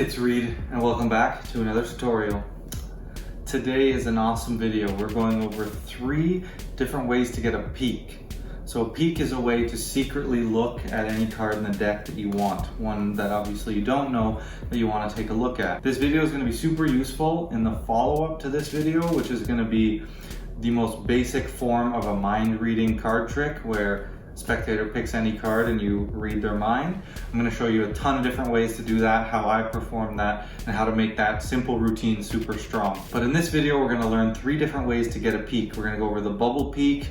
it's Reed and welcome back to another tutorial. Today is an awesome video. We're going over 3 different ways to get a peek. So a peek is a way to secretly look at any card in the deck that you want. One that obviously you don't know that you want to take a look at. This video is going to be super useful in the follow-up to this video, which is going to be the most basic form of a mind reading card trick where spectator picks any card and you read their mind. I'm going to show you a ton of different ways to do that, how I perform that, and how to make that simple routine super strong. But in this video, we're going to learn 3 different ways to get a peek. We're going to go over the bubble peek,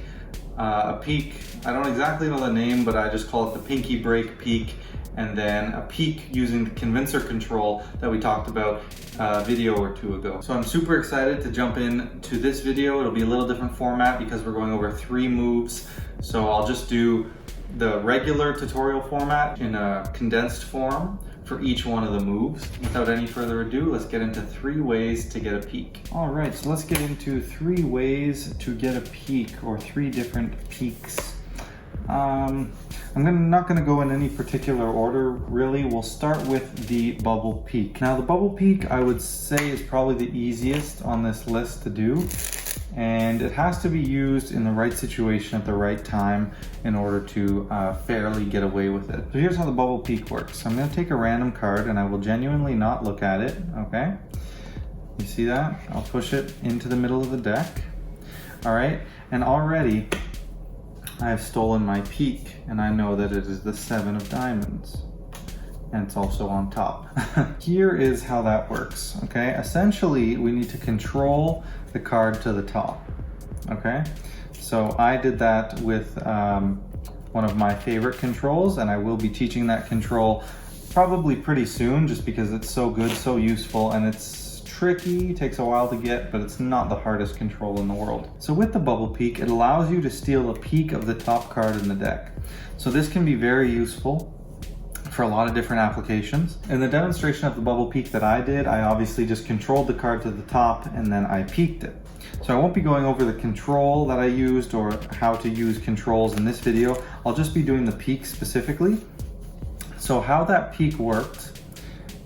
a peek, I don't exactly know the name, but I just call it the pinky break peek, and then a peek using the convincer control that we talked about a video or 2 ago. So I'm super excited to jump in to this video. It'll be a little different format because we're going over 3 moves. So I'll just do the regular tutorial format in a condensed form for each one of the moves. Without any further ado, let's get into 3 ways to get a peek. All right, so let's get into 3 ways to get a peek, or 3 different peeks. I'm not going to go in any particular order, really. We'll start with the bubble peek. Now, the bubble peek, I would say, is probably the easiest on this list to do. And it has to be used in the right situation at the right time in order to fairly get away with it. So here's how the bubble peek works. I'm going to take a random card and I will genuinely not look at it, okay? You see that? I'll push it into the middle of the deck. All right, and already I've stolen my peek, and I know that it is the 7 of diamonds. And it's also on top. Here is how that works, okay? Essentially, we need to control the card to the top, okay? So I did that with one of my favorite controls, and I will be teaching that control probably pretty soon, just because it's so good, so useful, and it's tricky, takes a while to get, but it's not the hardest control in the world. So with the bubble peek, it allows you to steal a peek of the top card in the deck. So this can be very useful for a lot of different applications. In the demonstration of the bubble peek that I did, I obviously just controlled the card to the top and then I peeked it. So I won't be going over the control that I used or how to use controls in this video. I'll just be doing the peek specifically. So how that peek worked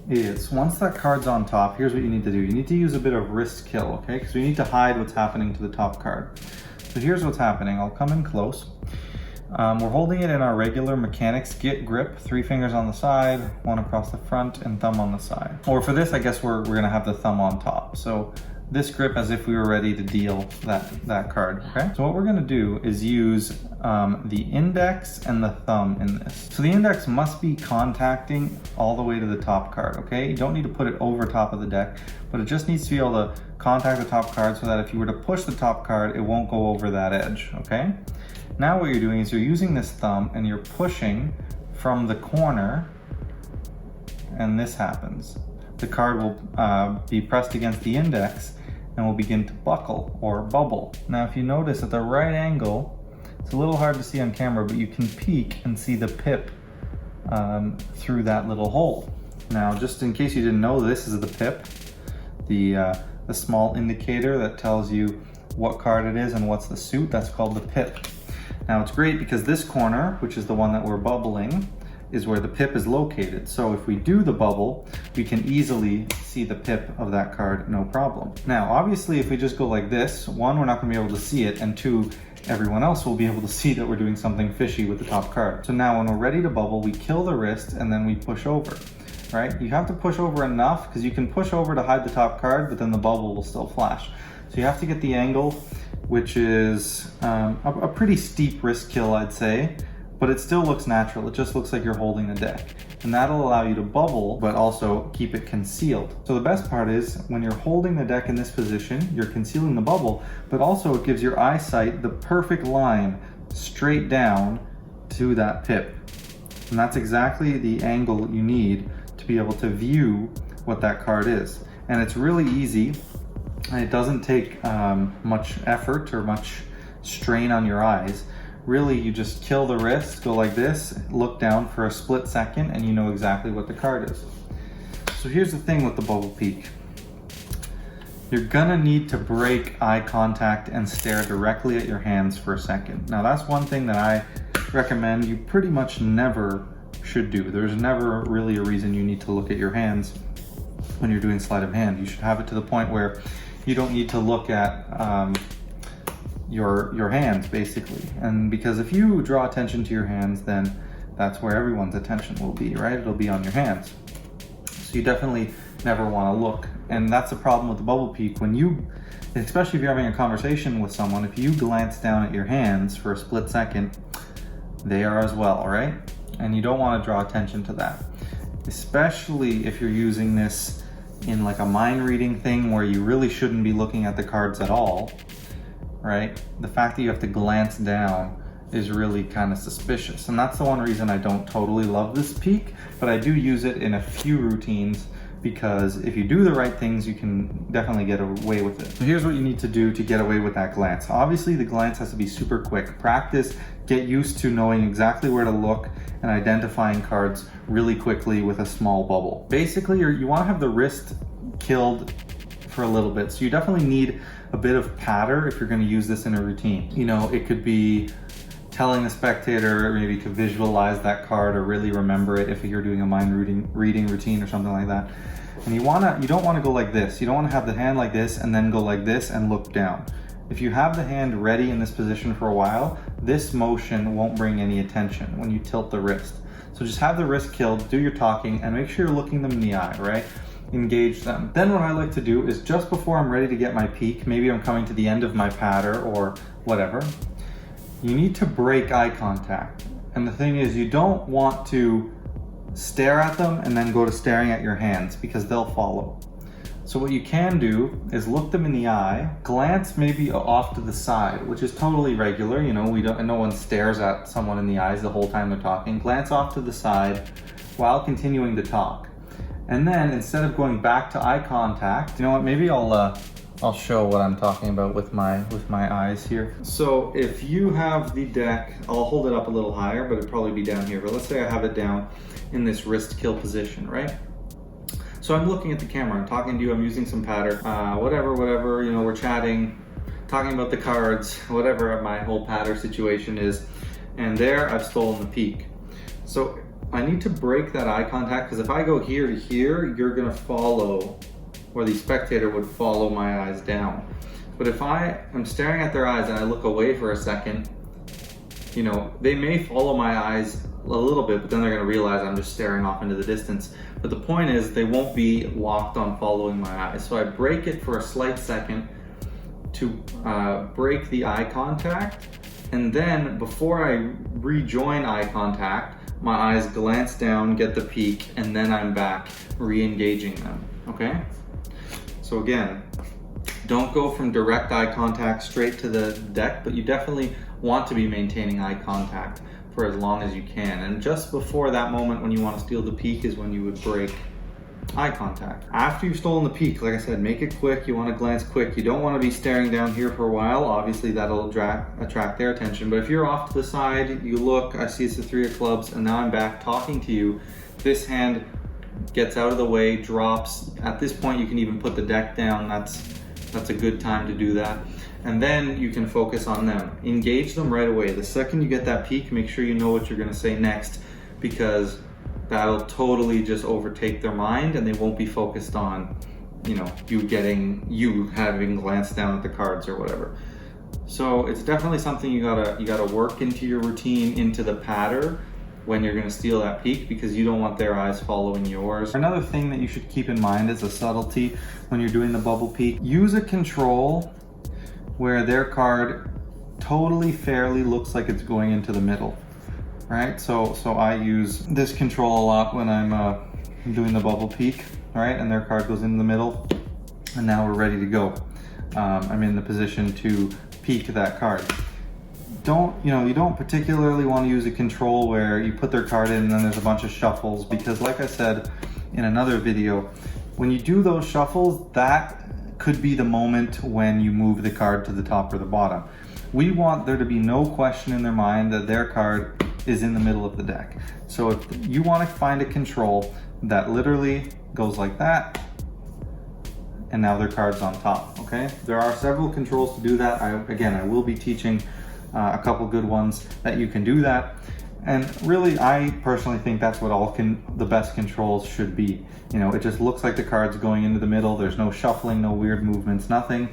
is, once that card's on top, here's what you need to do. You need to use a bit of wrist kill, okay? Because we need to hide what's happening to the top card. So here's what's happening. I'll come in close. We're holding it in our regular mechanics grip, 3 fingers on the side, 1 across the front, and thumb on the side. Or for this, I guess we're gonna have the thumb on top. So this grip as if we were ready to deal that card, okay? So what we're gonna do is use the index and the thumb in this. So the index must be contacting all the way to the top card, okay? You don't need to put it over top of the deck, but it just needs to be able to contact the top card so that if you were to push the top card, it won't go over that edge, okay? Now what you're doing is you're using this thumb and you're pushing from the corner, and this happens. The card will be pressed against the index and will begin to buckle or bubble. Now if you notice at the right angle, it's a little hard to see on camera, but you can peek and see the pip through that little hole. Now just in case you didn't know, this is the pip, the small indicator that tells you what card it is and what's the suit. That's called the pip. Now it's great because this corner, which is the one that we're bubbling, is where the pip is located. So if we do the bubble, we can easily see the pip of that card, no problem. Now, obviously, if we just go like this, 1, we're not gonna be able to see it, and 2, everyone else will be able to see that we're doing something fishy with the top card. So now when we're ready to bubble, we kill the wrist and then we push over, right? You have to push over enough because you can push over to hide the top card, but then the bubble will still flash. So you have to get the angle, which is a pretty steep wrist kill, I'd say, but it still looks natural. It just looks like you're holding the deck. And that'll allow you to bubble, but also keep it concealed. So the best part is when you're holding the deck in this position, you're concealing the bubble, but also it gives your eyesight the perfect line straight down to that pip. And that's exactly the angle you need to be able to view what that card is. And it's really easy. And it doesn't take much effort or much strain on your eyes. Really, you just kill the wrist, go like this, look down for a split second, and you know exactly what the card is. So here's the thing with the bubble peek. You're gonna need to break eye contact and stare directly at your hands for a second. Now that's one thing that I recommend you pretty much never should do. There's never really a reason you need to look at your hands when you're doing sleight of hand. You should have it to the point where you don't need to look at your hands, basically. And because if you draw attention to your hands, then that's where everyone's attention will be, right? It'll be on your hands. So you definitely never want to look. And that's the problem with the bubble peak. When you, especially if you're having a conversation with someone, if you glance down at your hands for a split second, they are as well, right? And you don't want to draw attention to that. Especially if you're using this in like a mind reading thing where you really shouldn't be looking at the cards at all, right? The fact that you have to glance down is really kind of suspicious. And that's the one reason I don't totally love this peak, but I do use it in a few routines, because if you do the right things, you can definitely get away with it. So here's what you need to do to get away with that glance. Obviously, the glance has to be super quick. Practice, get used to knowing exactly where to look and identifying cards really quickly with a small bubble. Basically, you want to have the wrist killed for a little bit. So you definitely need a bit of patter if you're going to use this in a routine. You know, it could be telling the spectator maybe to visualize that card or really remember it if you're doing a mind reading routine or something like that. And you don't want to go like this. You don't want to have the hand like this and then go like this and look down. If you have the hand ready in this position for a while, this motion won't bring any attention when you tilt the wrist. So just have the wrist killed, do your talking, and make sure you're looking them in the eye, right? Engage them. Then what I like to do is just before I'm ready to get my peak, maybe I'm coming to the end of my patter or whatever, you need to break eye contact. And the thing is, you don't want to stare at them and then go to staring at your hands, because they'll follow. So what you can do is look them in the eye, glance maybe off to the side, which is totally regular. You know, no one stares at someone in the eyes the whole time they're talking. Glance off to the side while continuing to talk. And then instead of going back to eye contact, you know what, maybe I'll show what I'm talking about with my eyes here. So if you have the deck, I'll hold it up a little higher, but it'd probably be down here. But let's say I have it down in this wrist kill position, right? So I'm looking at the camera, I'm talking to you, I'm using some patter, whatever, you know, we're chatting, talking about the cards, whatever my whole patter situation is. And there I've stolen the peak. So I need to break that eye contact, because if I go here to here, you're gonna follow, or the spectator would follow my eyes down. But if I am staring at their eyes and I look away for a second, you know, they may follow my eyes a little bit, but then they're gonna realize I'm just staring off into the distance. But the point is, they won't be locked on following my eyes. So I break it for a slight second to break the eye contact. And then before I rejoin eye contact, my eyes glance down, get the peak, and then I'm back re-engaging them, okay? So again, don't go from direct eye contact straight to the deck, but you definitely want to be maintaining eye contact for as long as you can. And just before that moment when you want to steal the peak is when you would break eye contact. After you've stolen the peak, like I said, make it quick. You want to glance quick. You don't want to be staring down here for a while. Obviously that'll attract their attention. But if you're off to the side, you look, I see it's the 3 of clubs, and now I'm back talking to you. This hand gets out of the way, drops. At this point you can even put the deck down. That's a good time to do that. And then you can focus on them. Engage them right away. The second you get that peak, make sure you know what you're gonna say next, because that'll totally just overtake their mind and they won't be focused on, you know, you having glanced down at the cards or whatever. So it's definitely something you gotta work into your routine, into the patter when you're gonna steal that peak, because you don't want their eyes following yours. Another thing that you should keep in mind is a subtlety when you're doing the bubble peak. Use a control where their card totally fairly looks like it's going into the middle, right? So I use this control a lot when I'm doing the bubble peak, right? And their card goes in the middle, and now we're ready to go. I'm in the position to peek that card. You don't particularly want to use a control where you put their card in and then there's a bunch of shuffles, because like I said in another video, when you do those shuffles, that could be the moment when you move the card to the top or the bottom. We want there to be no question in their mind that their card is in the middle of the deck. So if you want to find a control that literally goes like that, and now their card's on top, okay? There are several controls to do that. I will be teaching a couple good ones that you can do that. And really, I personally think that's what the best controls should be. You know, it just looks like the card's going into the middle. There's no shuffling, no weird movements, nothing.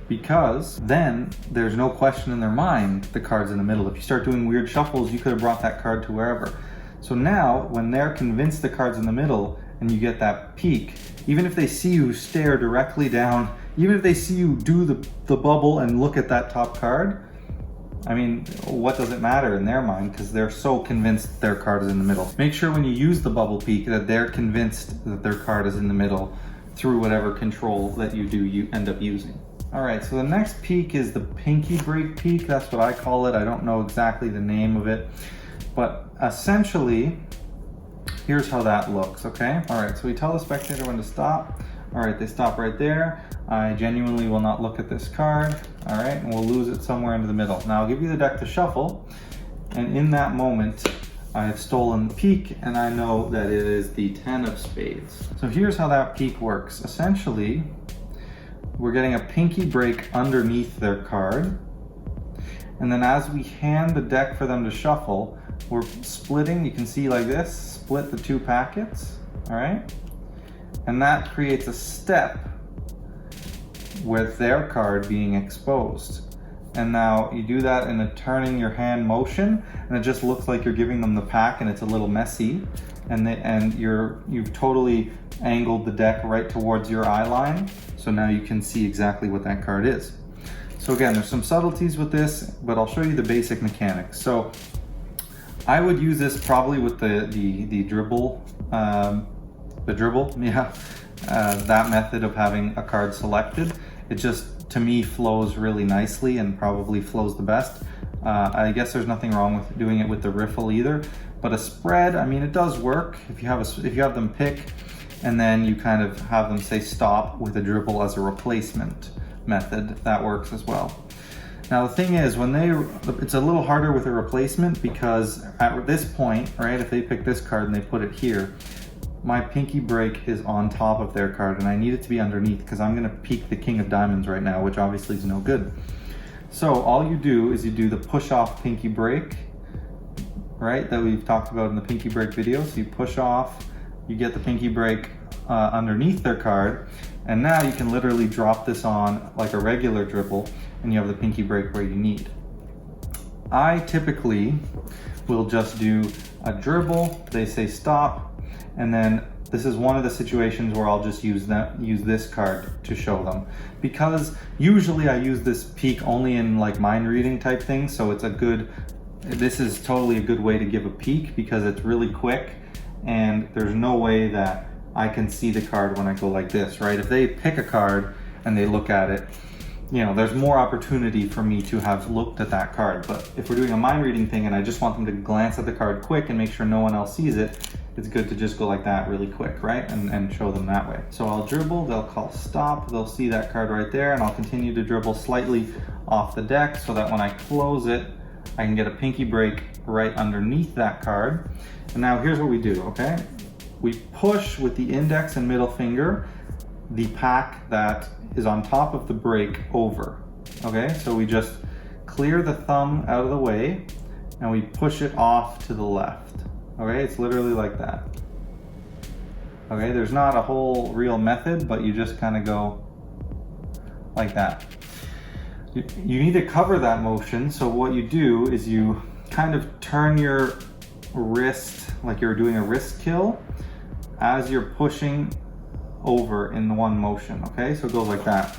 Because then there's no question in their mind the card's in the middle. If you start doing weird shuffles, you could have brought that card to wherever. So now, when they're convinced the card's in the middle and you get that peek, even if they see you stare directly down, even if they see you do the bubble and look at that top card, I mean, what does it matter in their mind? Because they're so convinced their card is in the middle. Make sure when you use the bubble peek that they're convinced that their card is in the middle through whatever control that you end up using. All right, so the next peek is the pinky break peek. That's what I call it. I don't know exactly the name of it, but essentially, here's how that looks, okay? All right, so we tell the spectator when to stop. All right, they stop right there. I genuinely will not look at this card. All right, and we'll lose it somewhere into the middle. Now I'll give you the deck to shuffle, and in that moment, I have stolen the peek, and I know that it is the 10 of spades. So here's how that peek works. Essentially, we're getting a pinky break underneath their card, and then as we hand the deck for them to shuffle, we're splitting, you can see like this, split the two packets, all right? And that creates a step with their card being exposed. And now you do that in a turning your hand motion, and it just looks like you're giving them the pack, and it's a little messy, and you've totally angled the deck right towards your eye line, so now you can see exactly what that card is. So again, there's some subtleties with this, but I'll show you the basic mechanics. So I would use this probably with the dribble, that method of having a card selected. It just, to me, flows really nicely and probably flows the best. I guess there's nothing wrong with doing it with the riffle either, but a spread, I mean, it does work. If you have them pick, and then you kind of have them say stop with a dribble as a replacement method, that works as well. Now the thing is, it's a little harder with a replacement because at this point, right, if they pick this card and they put it here, my pinky break is on top of their card, and I need it to be underneath because I'm gonna peek the king of diamonds right now, which obviously is no good. So all you do is you do the push off pinky break, right, that we've talked about in the pinky break video. So you push off, you get the pinky break underneath their card, and now you can literally drop this on like a regular dribble, and you have the pinky break where you need. I typically will just do a dribble, they say stop, and then this is one of the situations where I'll just use this card to show them, because usually I use this peek only in like mind reading type things, so this is totally a good way to give a peek because it's really quick, and there's no way that I can see the card when I go like this, right? If they pick a card and they look at it, you know, there's more opportunity for me to have looked at that card. But if we're doing a mind reading thing and I just want them to glance at the card quick and make sure no one else sees it, it's good to just go like that really quick, right? And show them that way. So I'll dribble, they'll call stop, they'll see that card right there, and I'll continue to dribble slightly off the deck so that when I close it, I can get a pinky break right underneath that card. And now here's what we do, okay? We push with the index and middle finger the pack that is on top of the break over, okay? So we just clear the thumb out of the way and we push it off to the left, okay? It's literally like that. Okay, there's not a whole real method, but you just kind of go like that. You need to cover that motion, so what you do is you kind of turn your wrist like you're doing a wrist kill as you're pushing over in one motion, okay? So it goes like that.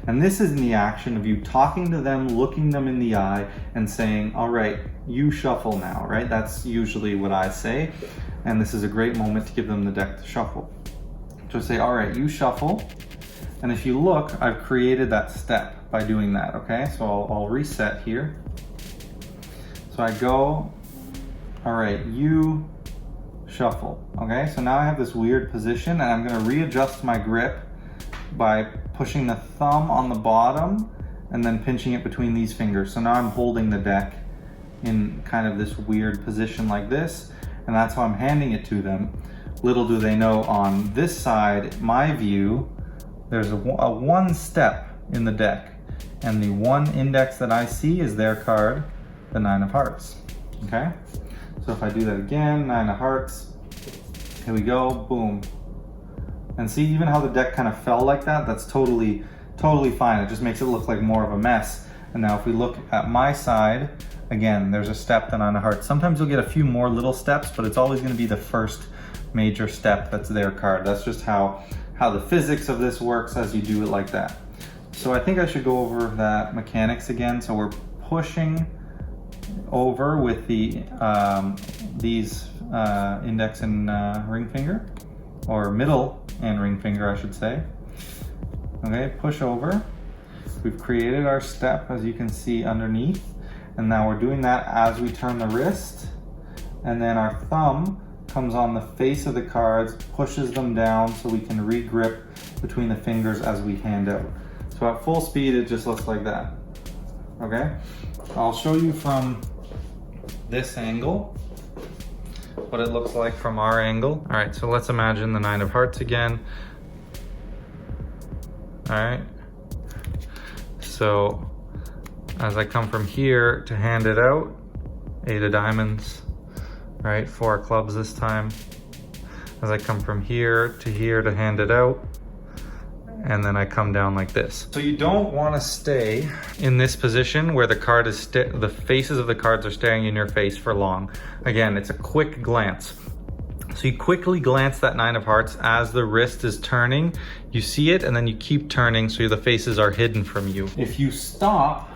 And this is in the action of you talking to them, looking them in the eye, and saying, all right, you shuffle now, right? That's usually what I say. And this is a great moment to give them the deck to shuffle. So say, all right, you shuffle. And if you look, I've created that step by doing that, okay? So I'll reset here. So I go, all right, you shuffle, okay? So now I have this weird position, and I'm gonna readjust my grip by pushing the thumb on the bottom and then pinching it between these fingers. So now I'm holding the deck in kind of this weird position like this, and that's how I'm handing it to them. Little do they know, on this side, my view, there's a one step in the deck, and the one index that I see is their card, the 9 of hearts, okay? So if I do that again, 9 of hearts, here we go, boom. And see even how the deck kind of fell like that? That's totally fine. It just makes it look like more of a mess. And now if we look at my side, again, there's a step, the 9 of hearts. Sometimes you'll get a few more little steps, but it's always gonna be the first major step that's their card. That's just how the physics of this works as you do it like that. So I think I should go over that mechanics again. So we're pushing over with the these index and ring finger, or middle and ring finger, I should say. Okay, push over. We've created our step, as you can see underneath, and now we're doing that as we turn the wrist, and then our thumb comes on the face of the cards, pushes them down so we can re-grip between the fingers as we hand out. So at full speed, it just looks like that. Okay, I'll show you from this angle what it looks like from our angle. All right, so let's imagine the 9 of hearts again. All right, so as I come from here to hand it out, 8 of diamonds, right, 4 of clubs this time. As I come from here to hand it out, and then I come down like this. So you don't want to stay in this position where the card is the faces of the cards are staring in your face for long. Again, it's a quick glance. So you quickly glance that 9 of hearts as the wrist is turning. You see it, and then you keep turning so the faces are hidden from you. If you stop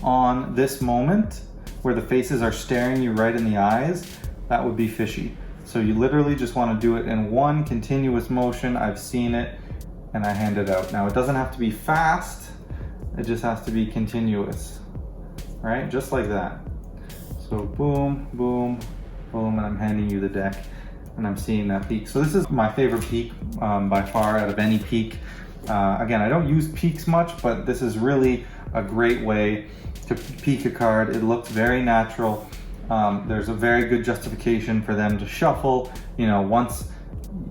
on this moment where the faces are staring you right in the eyes, that would be fishy. So you literally just want to do it in one continuous motion. I've seen it, and I hand it out. Now it doesn't have to be fast, it just has to be continuous, right? Just like that. So boom, boom, boom, and I'm handing you the deck, and I'm seeing that peak. So this is my favorite peak by far out of any peak. Again, I don't use peaks much, but this is really a great way to peek a card. It looks very natural. There's a very good justification for them to shuffle, once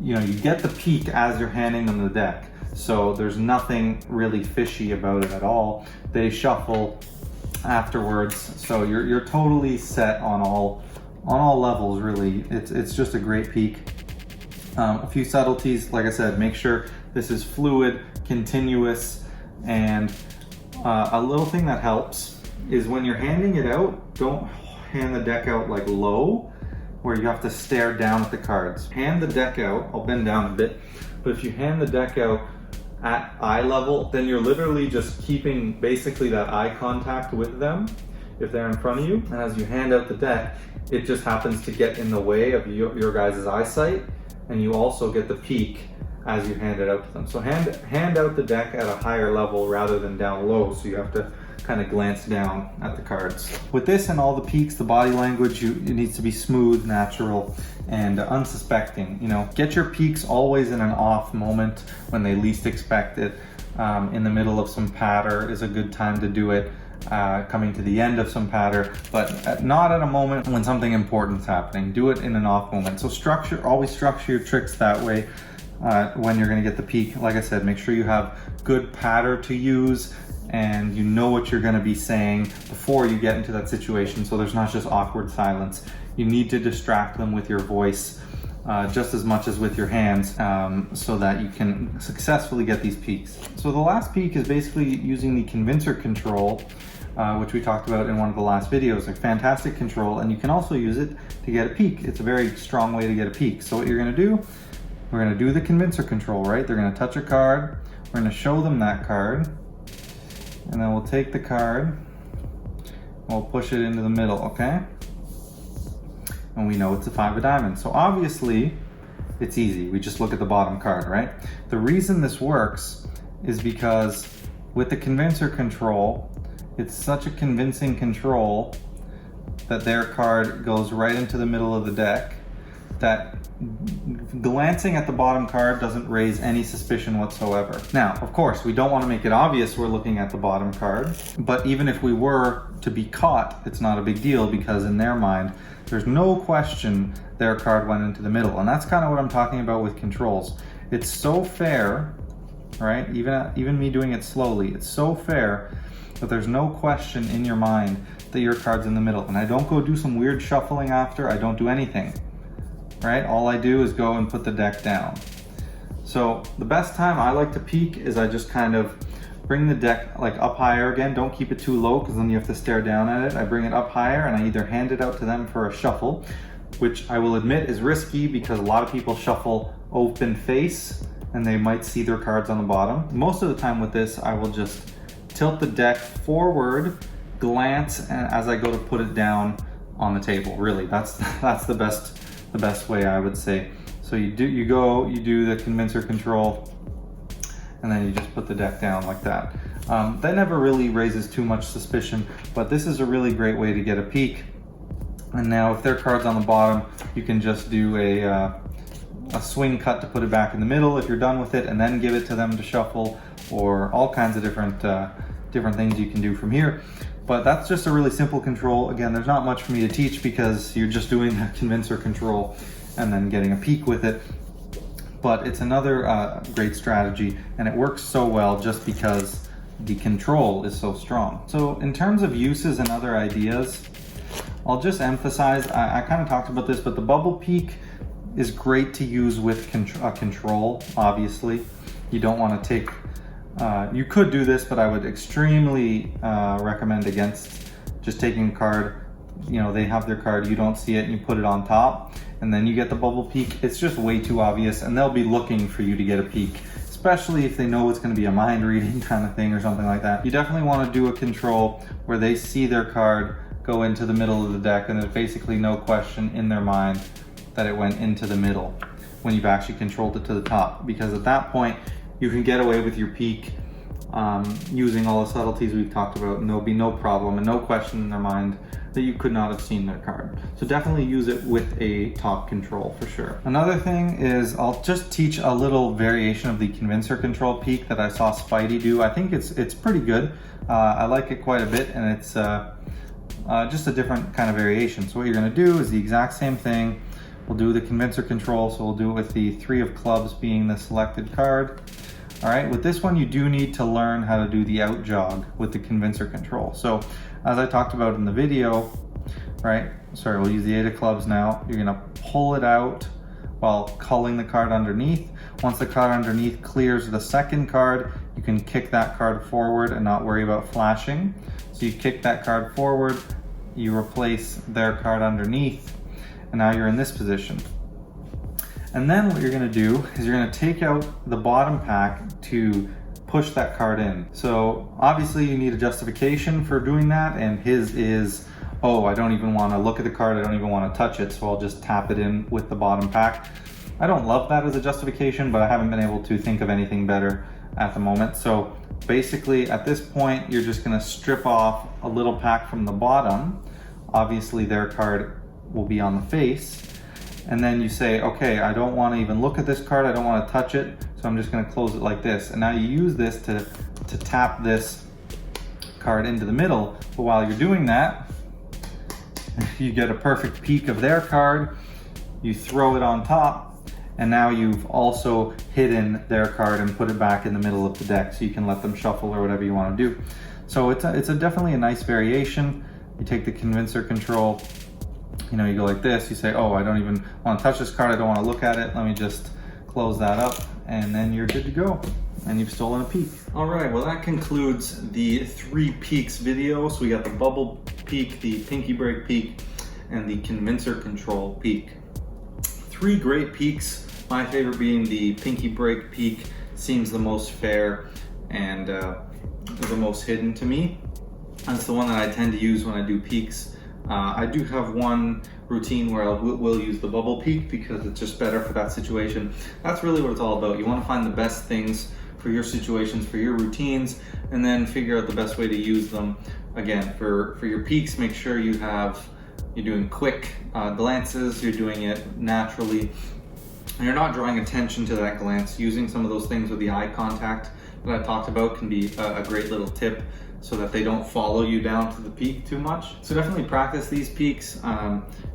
you get the peek as you're handing them the deck. So there's nothing really fishy about it at all. They shuffle afterwards, so you're totally set on all levels, really. It's just a great peek. A few subtleties, like I said, make sure this is fluid, continuous, and a little thing that helps is when you're handing it out, don't hand the deck out like low, where you have to stare down at the cards. Hand the deck out, I'll bend down a bit, but if you hand the deck out at eye level, then you're literally just keeping basically that eye contact with them if they're in front of you. And as you hand out the deck, it just happens to get in the way of your guys' eyesight, and you also get the peek as you hand it out to them. So hand out the deck at a higher level rather than down low, so you have to kind of glance down at the cards. With this and all the peaks, the body language, it needs to be smooth, natural, and unsuspecting. Get your peaks always in an off moment when they least expect it. In the middle of some patter is a good time to do it. Coming to the end of some patter, but not at a moment when something important is happening. Do it in an off moment. So always structure your tricks that way when you're going to get the peak. Like I said, make sure you have good patter to use, and you know what you're going to be saying before you get into that situation, so there's not just awkward silence. You need to distract them with your voice just as much as with your hands, so that you can successfully get these peaks. So the last peak is basically using the convincer control, which we talked about in one of the last videos. A fantastic control, and you can also use it to get a peak. It's a very strong way to get a peak. So what you're going to do, we're going to do the convincer control, right? They're going to touch a card, we're going to show them that card, and then we'll take the card and we'll push it into the middle, okay? And we know it's a 5 of diamonds. So obviously it's easy. We just look at the bottom card, right? The reason this works is because with the convincer control, it's such a convincing control that their card goes right into the middle of the deck that glancing at the bottom card doesn't raise any suspicion whatsoever. Now, of course, we don't want to make it obvious we're looking at the bottom card, but even if we were to be caught, it's not a big deal, because in their mind, there's no question their card went into the middle. And that's kind of what I'm talking about with controls. It's so fair right? Even me doing it slowly, it's so fair that there's no question in your mind that your card's in the middle. And I don't go do some weird shuffling after, I don't do anything, right? All I do is go and put the deck down. So the best time I like to peek is I just kind of bring the deck like up higher again. Don't keep it too low because then you have to stare down at it. I bring it up higher and I either hand it out to them for a shuffle, which I will admit is risky because a lot of people shuffle open face and they might see their cards on the bottom. Most of the time with this, I will just tilt the deck forward, glance, and as I go to put it down on the table. Really, that's the best way, I would say. So you do the convince or control, and then you just put the deck down like that. That never really raises too much suspicion, but this is a really great way to get a peek. And now if their card's on the bottom, you can just do a swing cut to put it back in the middle if you're done with it, and then give it to them to shuffle, or all kinds of different things you can do from here. But that's just a really simple control. Again, there's not much for me to teach because you're just doing the convince or control and then getting a peek with it. But it's another great strategy, and it works so well just because the control is so strong. So in terms of uses and other ideas, I'll just emphasize, I kind of talked about this, but the bubble peek is great to use with control, obviously. You don't want to take, you could do this, but I would extremely recommend against just taking a card, you know, they have their card, you don't see it, and you put it on top, and then you get the bubble peek. It's just way too obvious, and they'll be looking for you to get a peek, especially if they know it's going to be a mind reading kind of thing or something like that. You definitely want to do a control where they see their card go into the middle of the deck, and there's basically no question in their mind that it went into the middle when you've actually controlled it to the top, because at that point you can get away with your peek using all the subtleties we've talked about, and there'll be no problem and no question in their mind that you could not have seen their card. So definitely use it with a top control for sure. Another thing is I'll just teach a little variation of the convince or control peek that I saw Spidey do. I think it's pretty good. I like it quite a bit, and it's just a different kind of variation. So what you're going to do is the exact same thing. We'll do the convince or control, so we'll do it with the 3 of clubs being the selected card. All right, with this one you do need to learn how to do the out jog with the convince or control. So as I talked about in the video, right, sorry, we'll use the 8 of clubs now. You're gonna pull it out while culling the card underneath. Once the card underneath clears the second card, you can kick that card forward and not worry about flashing. So you kick that card forward, you replace their card underneath, and now you're in this position. And then what you're gonna do is you're gonna take out the bottom pack to push that card in. So obviously you need a justification for doing that, and his is, oh, I don't even wanna look at the card, I don't even wanna touch it, so I'll just tap it in with the bottom pack. I don't love that as a justification, but I haven't been able to think of anything better at the moment. So basically at this point, you're just gonna strip off a little pack from the bottom. Obviously their card will be on the face. And then you say, okay, I don't want to even look at this card, I don't want to touch it, so I'm just going to close it like this. And now you use this to tap this card into the middle. But while you're doing that, you get a perfect peek of their card, you throw it on top, and now you've also hidden their card and put it back in the middle of the deck, so you can let them shuffle or whatever you want to do. So it's definitely a nice variation. You take the convince or control, you know, you go like this, you say, oh, I don't even want to touch this card, I don't want to look at it, let me just close that up, and then you're good to go, and you've stolen a peek. All right, well that concludes the 3 peeks video. So we got the bubble peek, the pinky break peek, and the convince or control peek. 3 great peeks, my favorite being the pinky break peek. Seems the most fair and the most hidden to me. That's the one that I tend to use when I do peeks. I do have one routine where I will use the bubble peek because it's just better for that situation. That's really what it's all about. You want to find the best things for your situations, for your routines, and then figure out the best way to use them. Again, for your peeks, make sure you're doing quick glances, you're doing it naturally, and you're not drawing attention to that glance. Using some of those things with the eye contact that I talked about can be a great little tip, so that they don't follow you down to the peak too much. So definitely practice these peaks,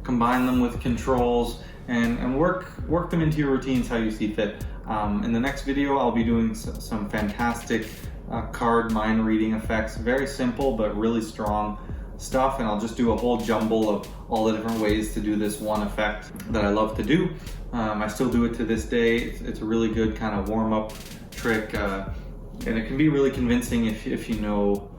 combine them with controls, and work them into your routines how you see fit. In the next video, I'll be doing some fantastic card mind reading effects. Very simple, but really strong stuff. And I'll just do a whole jumble of all the different ways to do this one effect that I love to do. I still do it to this day. It's a really good kind of warm-up trick. And it can be really convincing if you know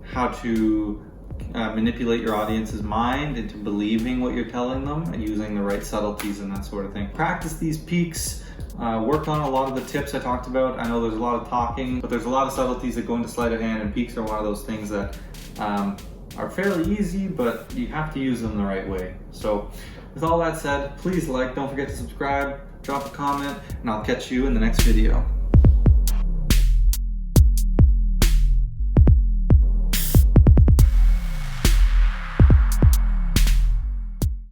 how to manipulate your audience's mind into believing what you're telling them and using the right subtleties and that sort of thing. Practice these peaks, work on a lot of the tips I talked about. I know there's a lot of talking, but there's a lot of subtleties that go into sleight of hand, and peaks are one of those things that are fairly easy, but you have to use them the right way. So with all that said, please don't forget to subscribe, drop a comment, and I'll catch you in the next video.